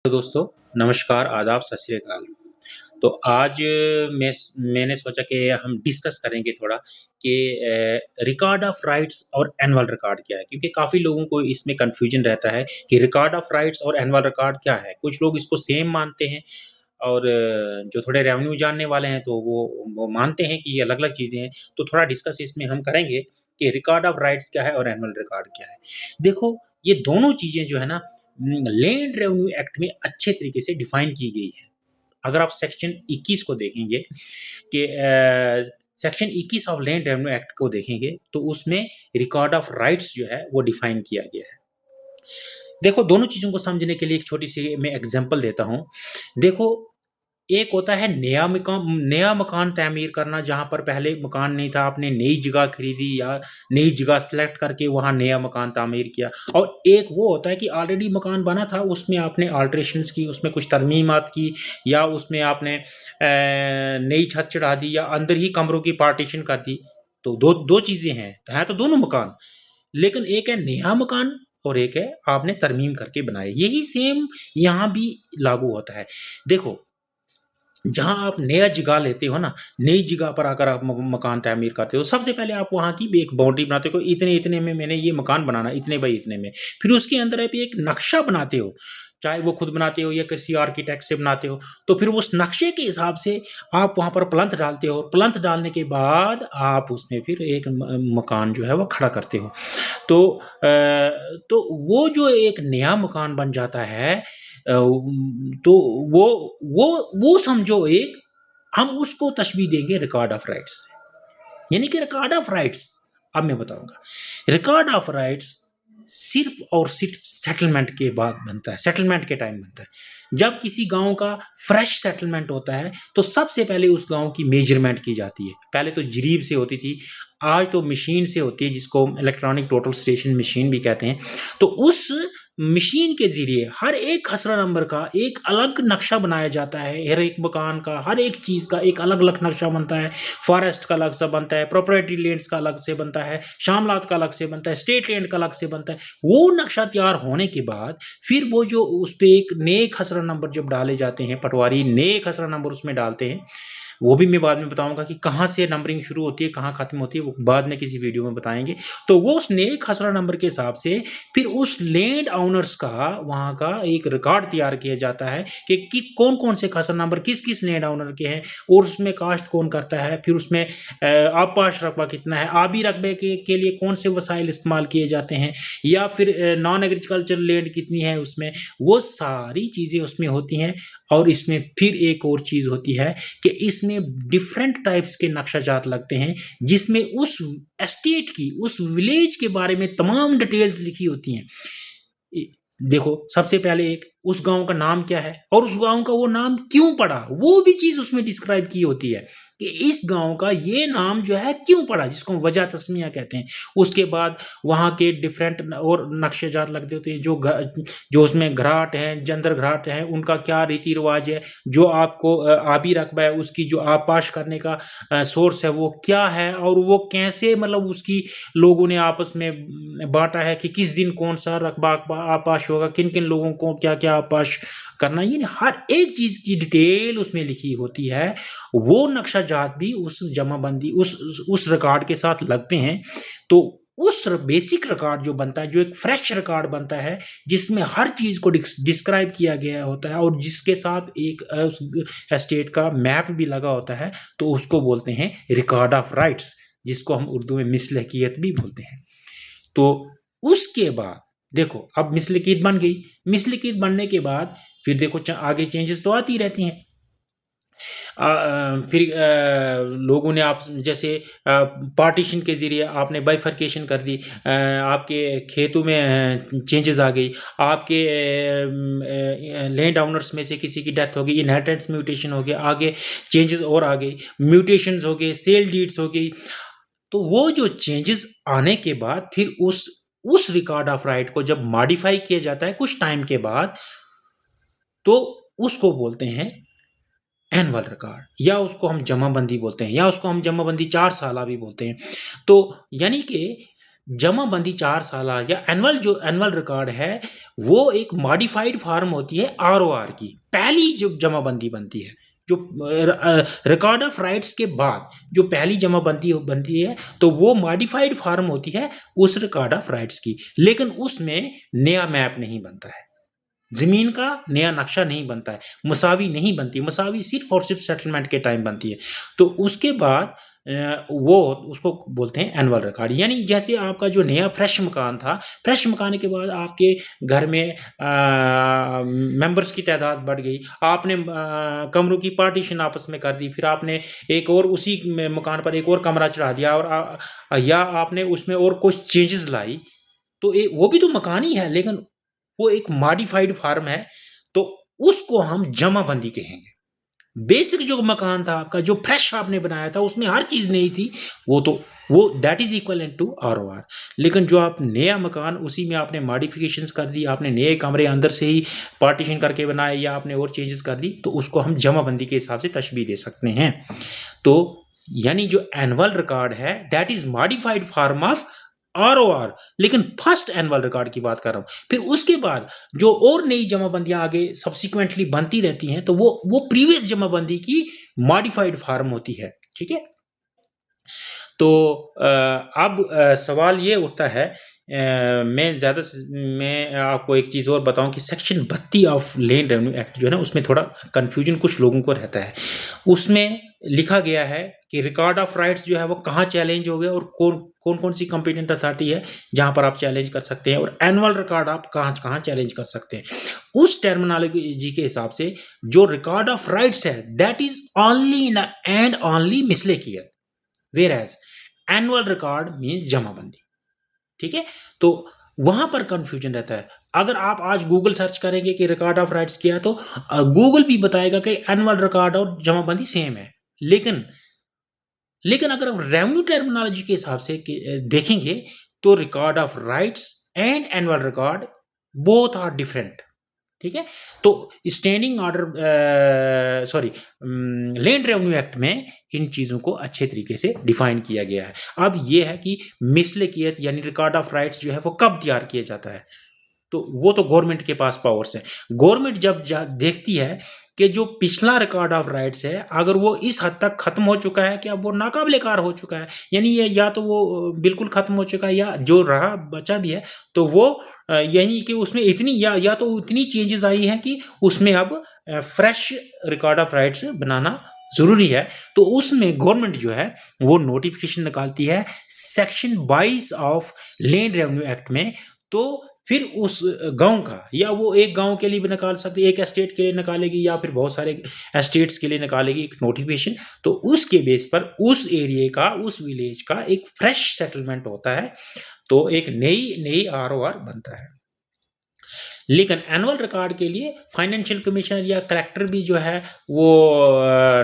तो दोस्तों, नमस्कार, आदाब, सत श्री अकाल। तो आज मैंने सोचा कि हम डिस्कस करेंगे थोड़ा कि रिकॉर्ड ऑफ राइट्स और एनुअल रिकॉर्ड क्या है? क्योंकि काफ़ी लोगों को इसमें कन्फ्यूजन रहता है कि रिकॉर्ड ऑफ राइट्स और एनुअल रिकॉर्ड क्या है? कुछ लोग इसको सेम मानते हैं और जो थोड़े रेवेन्यू जानने वाले हैं तो वो मानते हैं कि ये अलग-अलग चीज़ें हैं। तो थोड़ा डिस्कस इसमें हम करेंगे कि रिकॉर्ड ऑफ राइट्स क्या है और एनुअल रिकॉर्ड क्या है? देखो, ये दोनों चीज़ें जो है ना लैंड रेवेन्यू एक्ट में अच्छे तरीके से डिफाइन की गई है। अगर आप सेक्शन 21 को देखेंगे कि section 21 of land revenue act को देखेंगे तो उसमें रिकॉर्ड ऑफ राइट्स जो है वो डिफाइन किया गया है। देखो, दोनों चीज़ों को समझने के लिए एक छोटी-सी मैं एग्ज़ाम्पल देता हूँ। देखो, एक होता है नया मकान तामीर करना, जहाँ पर पहले मकान नहीं था, आपने नई जगह खरीदी या नई जगह सेलेक्ट करके वहाँ नया मकान तामीर किया। और एक वो होता है कि ऑलरेडी मकान बना था, उसमें आपने अल्टरेशंस की, उसमें कुछ तरमीमात की या उसमें आपने नई छत चढ़ा दी या अंदर ही कमरों की पार्टीशन कर दी। तो दो चीज़ें हैं तो दोनों मकान, लेकिन एक है नया मकान और एक है आपने तरमीम करके बनाया। यही सेम यहाँ भी लागू होता है। देखो, जहाँ आप नया जगह लेते हो ना, नई जगह पर आकर आप मकान तामीर करते हो, सबसे पहले आप वहाँ की भी एक बाउंड्री बनाते हो कि इतने-इतने में मैंने ये मकान बनाना है, इतने बाई इतने में। फिर उसके अंदर आप एक नक्शा बनाते हो, चाहे वो खुद बनाते हो या किसी आर्किटेक्ट से बनाते हो। तो फिर उस नक्शे के हिसाब से आप वहाँ पर प्लंथ डालते हो, प्लंथ डालने के बाद आप उसमें फिर एक मकान जो है वो खड़ा करते हो। तो तो वो जो एक नया मकान बन जाता है, तो वो वो समझो एक, हम उसको तशबीह देंगे रिकॉर्ड ऑफ राइट्स। यानी कि रिकॉर्ड ऑफ राइट्स, अब मैं बताऊंगा। रिकॉर्ड ऑफ राइट्स सिर्फ और सिर्फ सेटलमेंट के बाद बनता है, सेटलमेंट के टाइम बनता है। जब किसी गांव का फ्रेश सेटलमेंट होता है तो सबसे पहले उस गांव की मेजरमेंट की जाती है। पहले तो जरीब से होती थी, आज तो मशीन से होती है, जिसको इलेक्ट्रॉनिक टोटल स्टेशन मशीन भी कहते हैं। तो उस मशीन के ज़रिए हर एक खसरा नंबर का एक अलग नक्शा बनाया जाता है। हर एक मकान का, हर एक चीज़ का एक अलग-अलग नक्शा बनता है। फॉरेस्ट का अलग से बनता है, प्रोप्राइटरी लैंड्स का अलग से बनता है, शामलात का अलग से बनता है, स्टेट लैंड का अलग से बनता है। वो नक्शा तैयार होने के बाद फिर वो जो उस पे एक नए खसरा नंबर जब डाले जाते हैं, पटवारी नए खसरा नंबर उसमें डालते हैं। वो भी मैं बाद में बताऊँगा कि कहाँ से नंबरिंग शुरू होती है, कहाँ खत्म होती है, वो बाद में किसी वीडियो में बताएँगे। तो वो उस नए खसरा नंबर के हिसाब से फिर उस लैंड ओनर्स का, वहाँ का एक रिकॉर्ड तैयार किया जाता है कि कौन-कौन से खसरा नंबर किस-किस लैंड ओनर के हैं और उसमें काश्त कौन करता है। फिर उसमें आबपाश रकबा कितना है, आबी रकबे के लिए कौन से वसाइल इस्तेमाल किए जाते हैं, या फिर नॉन एग्रीकल्चर लैंड कितनी है उसमें, वो सारी चीज़ें उसमें होती हैं। और इसमें फिर एक और चीज़ होती है कि इसमें डिफरेंट टाइप्स के नक्शा-जात लगते हैं, जिसमें उस एस्टेट की, उस विलेज के बारे में तमाम डिटेल्स लिखी होती हैं। इ देखो, सबसे पहले एक, उस गाँव का नाम क्या है और उस गाँव का वो नाम क्यों पड़ा, वो भी चीज़ उसमें डिस्क्राइब की होती है कि इस गाँव का ये नाम जो है क्यों पड़ा, जिसको वजह तस्मिया कहते हैं। उसके बाद वहाँ के डिफरेंट और नक्शे-जात लगते होते हैं, जो उसमें घराट हैं, जंदर घराट हैं, उनका क्या रीति-रिवाज है, जो आपको आबी रकबा है, उसकी जो आबपाश करने का सोर्स है वो क्या है, और वो कैसे, मतलब उसकी लोगों ने आपस में बाँटा है कि किस दिन कौन-सा रकबा आपाश होगा, किन-किन लोगों को क्या-क्या आपाश करना है। यानी हर एक चीज़ की डिटेल उसमें लिखी होती है। वो नक्शा-जात भी उस जमाबंदी, उस रिकॉर्ड के साथ लगते हैं। तो उस बेसिक रिकॉर्ड जो बनता है, जो एक फ्रेश रिकॉर्ड बनता है, जिसमें हर चीज़ को डिस्क्राइब किया गया होता है और जिसके साथ एक उस एस्टेट का मैप भी लगा होता है, तो उसको बोलते हैं रिकॉर्ड ऑफ राइट्स, जिसको हम उर्दू में मिसलकियत भी बोलते हैं। तो उसके बाद देखो, अब मिसलिकियत बन गई। मिसलिकियत बनने के बाद फिर देखो, आगे चेंजेस तो आती रहती हैं। फिर लोगों ने आप जैसे पार्टीशन के ज़रिए आपने बाइफरकेशन कर दी, आपके खेतों में चेंजेस आ गई, आपके लैंड ओनर्स में से किसी की डेथ हो गई, इनहेरिटेंस म्यूटेशन हो गया, आगे चेंजेस और आ गई, म्यूटेशंस हो गए, सेल डीड्स हो गई। तो वो जो चेंजेस आने के बाद फिर उस रिकॉर्ड ऑफ राइट को जब मॉडिफाई किया जाता है कुछ टाइम के बाद, तो उसको बोलते हैं एनुअल रिकॉर्ड, या उसको हम जमाबंदी बोलते हैं, या उसको हम जमाबंदी 4 साला भी बोलते हैं। तो यानी कि जमाबंदी 4 साला या जो एनुअल रिकॉर्ड है, वो एक मॉडिफाइड फॉर्म होती है आरओआर की। पहली जो जमाबंदी बनती है, जो रिकॉर्ड ऑफ राइट्स के बाद जो पहली जमाबंदी बनती है, तो वो मॉडिफाइड फॉर्म होती है उस रिकॉर्ड ऑफ राइट्स की। लेकिन उसमें नया मैप नहीं बनता है, ज़मीन का नया नक्शा नहीं बनता है, मसावी नहीं बनती। मसावी सिर्फ़ और सिर्फ़ सेटलमेंट के टाइम बनती है। तो उसके बाद वो उसको बोलते हैं एनुअल रिकॉर्ड। यानी जैसे आपका जो नया फ्रेश मकान था, फ्रेश मकान के बाद आपके घर में मेंबर्स की तादाद बढ़ गई, आपने कमरों की पार्टीशन आपस में कर दी, फिर आपने एक और उसी मकान पर एक और कमरा चढ़ा दिया, और या आपने उसमें और कुछ चेंजेस लाई, तो वो भी तो मकान ही है, लेकिन वो एक मॉडिफाइड फॉर्म है, तो उसको हम जमाबंदी कहेंगे। बेसिक जो मकान था आपका, जो फ्रेश आपने बनाया था, उसमें हर चीज़ नई थी, वो that is equivalent to ROR. लेकिन जो आप नया मकान, उसी में आपने मॉडिफिकेशंस कर दी, आपने नए कमरे अंदर से ही पार्टीशन करके बनाए, या आपने और चेंजेस कर दी, तो उसको हम जमाबंदी के हिसाब से तशबीह दे सकते हैं। तो यानी जो एनुअल रिकॉर्ड है, that is modified form of ROR, लेकिन फर्स्ट एनुअल रिकॉर्ड की बात कर रहा हूँ। फिर उसके बाद जो और नई जमाबंदियां आगे सब्सिक्वेंटली बनती रहती हैं, तो वो प्रीवियस जमाबंदी की मॉडिफाइड फॉर्म होती है। ठीक है। तो अब सवाल ये उठता है, मैं आपको एक चीज़ और बताऊं कि section 32 of land revenue act जो है ना, उसमें थोड़ा कन्फ्यूजन कुछ लोगों को रहता है। उसमें लिखा गया है कि रिकॉर्ड ऑफ राइट्स जो है वो कहाँ चैलेंज हो गया, और कौन कौन सी कंपिटेंट अथॉरिटी है जहां पर आप चैलेंज कर सकते हैं, और एनुअल रिकॉर्ड आप कहाँ कहाँ चैलेंज कर सकते हैं। उस टर्मिनोलॉजी के हिसाब से जो रिकॉर्ड ऑफ राइट्स है, that is only and only मिसलेकियत, whereas annual record means jamabandi. ठीक है। तो वहां पर कंफ्यूजन रहता है। अगर आप आज गूगल सर्च करेंगे कि रिकॉर्ड ऑफ राइट्स क्या है, तो गूगल भी बताएगा कि एनुअल रिकॉर्ड और जमाबंदी सेम है। लेकिन अगर आप रेवेन्यू टर्मिनोलॉजी के हिसाब से देखेंगे, तो record of rights and annual record both are different. ठीक है। तो standing order land revenue act में इन चीज़ों को अच्छे तरीके से डिफाइन किया गया है। अब ये है कि मिसलिकियत यानी रिकॉर्ड ऑफ राइट्स जो है वो कब तैयार किया जाता है, तो वो तो गवर्नमेंट के पास पावर्स है। गवर्नमेंट जब देखती है कि जो पिछला रिकॉर्ड ऑफ राइट्स है, अगर वो इस हद तक खत्म हो चुका है कि अब वो नाकाबिले कार हो चुका है, यानी ये या तो वो बिल्कुल खत्म हो चुका है, या जो रहा बचा भी है, तो वो यही कि उसमें इतनी या तो इतनी चेंजेस आई हैं कि उसमें अब फ्रेश रिकॉर्ड ऑफ राइट्स बनाना जरूरी है। तो उसमें गवर्नमेंट जो है वो नोटिफिकेशन निकालती है section 22 of land revenue act में। तो फिर उस गांव का, या वो एक गांव के लिए भी निकाल सकती है, एक एस्टेट के लिए निकालेगी, या फिर बहुत सारे एस्टेट्स के लिए निकालेगी एक नोटिफिकेशन। तो उसके बेस पर उस एरिया का, उस विलेज का एक फ्रेश सेटलमेंट होता है, तो एक नई आरओआर बनता है। लेकिन एनुअल रिकॉर्ड के लिए फाइनेंशियल कमिश्नर या कलेक्टर भी जो है वो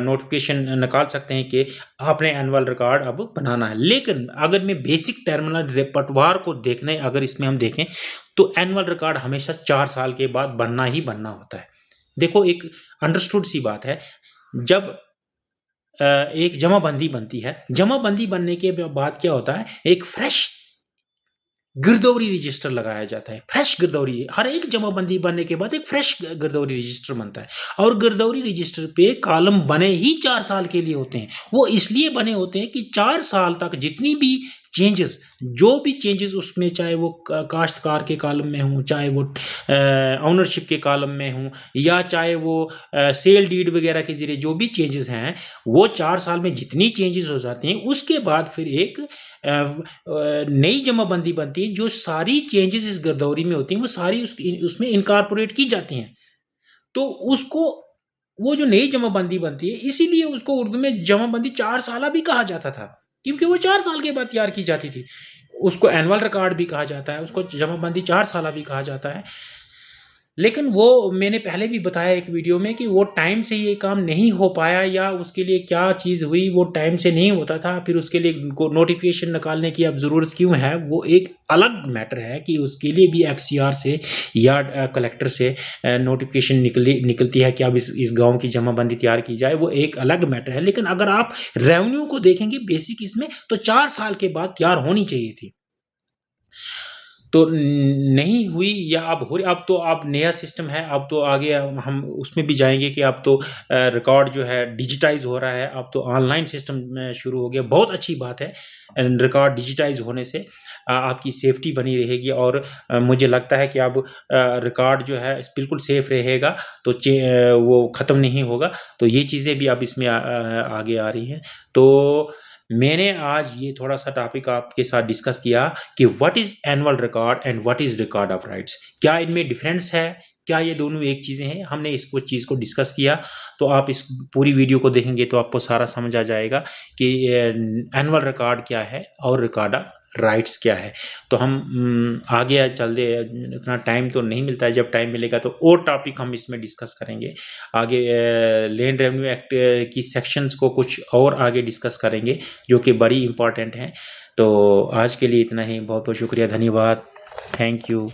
नोटिफिकेशन निकाल सकते हैं कि आपने एनुअल रिकॉर्ड अब बनाना है। लेकिन अगर मैं बेसिक टर्मिनल रेपरटवार को देखने, अगर इसमें हम देखें, तो एनुअल रिकॉर्ड हमेशा 4 साल के बाद बनना ही बनना होता है। देखो, एक अंडरस्टूड सी बात है, जब एक जमाबंदी बनती है, जमाबंदी बनने के बाद क्या होता है, एक फ्रेश गिरदौरी रजिस्टर लगाया जाता है। फ्रेश गिरदौरी, हर एक जमाबंदी बनने के बाद एक फ्रेश गिरदौरी रजिस्टर बनता है, और गिरदौरी रजिस्टर पे कॉलम बने ही 4 साल के लिए होते हैं। वो इसलिए बने होते हैं कि 4 साल तक जितनी भी चेंजेस, जो भी चेंजेस उसमें, चाहे वो काश्तकार के कॉलम में हो, चाहे वो ओनरशिप के कॉलम में हो, या चाहे वो सेल डीड वगैरह के जरिए जो भी चेंजेस हैं, वो 4 साल में जितनी चेंजेस हो जाती हैं, उसके बाद फिर एक नई जमाबंदी बनती है, जो सारी चेंजेस इस गिरदौरी में होती हैं वो सारी उसमें इनकॉर्पोरेट की जाती हैं। तो उसको, वो जो नई जमाबंदी बनती है, इसीलिए उसको उर्दू में जमाबंदी 4 साला भी कहा जाता था, क्योंकि वो 4 साल के बाद तैयार की जाती थी। उसको एनुअल रिकॉर्ड भी कहा जाता है, उसको जमाबंदी 4 साला भी कहा जाता है। लेकिन वो मैंने पहले भी बताया एक वीडियो में कि वो टाइम से ये काम नहीं हो पाया, या उसके लिए क्या चीज़ हुई, वो टाइम से नहीं होता था, फिर उसके लिए नोटिफिकेशन निकालने की अब ज़रूरत क्यों है, वो एक अलग मैटर है कि उसके लिए भी एफसीआर से या कलेक्टर से नोटिफिकेशन निकलती है कि अब इस गांव की जमाबंदी तैयार की जाए, वो एक अलग मैटर है। लेकिन अगर आप रेवेन्यू को देखेंगे बेसिक इसमें, तो 4 साल के बाद तैयार होनी चाहिए थी। तो नहीं हुई या अब हो रही, अब तो अब नया सिस्टम है, अब तो आगे हम उसमें भी जाएँगे कि अब तो रिकॉर्ड जो है डिजिटाइज़ हो रहा है, अब तो ऑनलाइन सिस्टम शुरू हो गया। बहुत अच्छी बात है रिकॉर्ड डिजिटाइज़ होने से आपकी सेफ्टी बनी रहेगी और मुझे लगता है कि अब रिकॉर्ड जो है बिल्कुल सेफ रहेगा, तो वो ख़त्म नहीं होगा। तो ये चीज़ें भी अब इसमें आगे आ रही हैं। तो मैंने आज ये थोड़ा-सा टॉपिक आपके साथ डिस्कस किया कि what is annual record and what is record of rights? क्या इनमें डिफरेंस है? क्या ये दोनों एक चीज़ें हैं? हमने इसको चीज़ को डिस्कस किया, तो आप इस पूरी वीडियो को देखेंगे तो आपको सारा समझ आ जाएगा कि एनुअल रिकॉर्ड क्या है और रिकॉर्ड ऑफ राइट्स क्या है। तो हम आगे चलते, इतना टाइम तो नहीं मिलता है, जब टाइम मिलेगा तो और टॉपिक हम इसमें डिस्कस करेंगे। आगे लैंड रेवेन्यू एक्ट की सेक्शंस को कुछ और आगे डिस्कस करेंगे, जो कि बड़ी इम्पोर्टेंट हैं। तो आज के लिए इतना ही। बहुत बहुत शुक्रिया, धन्यवाद, थैंक यू।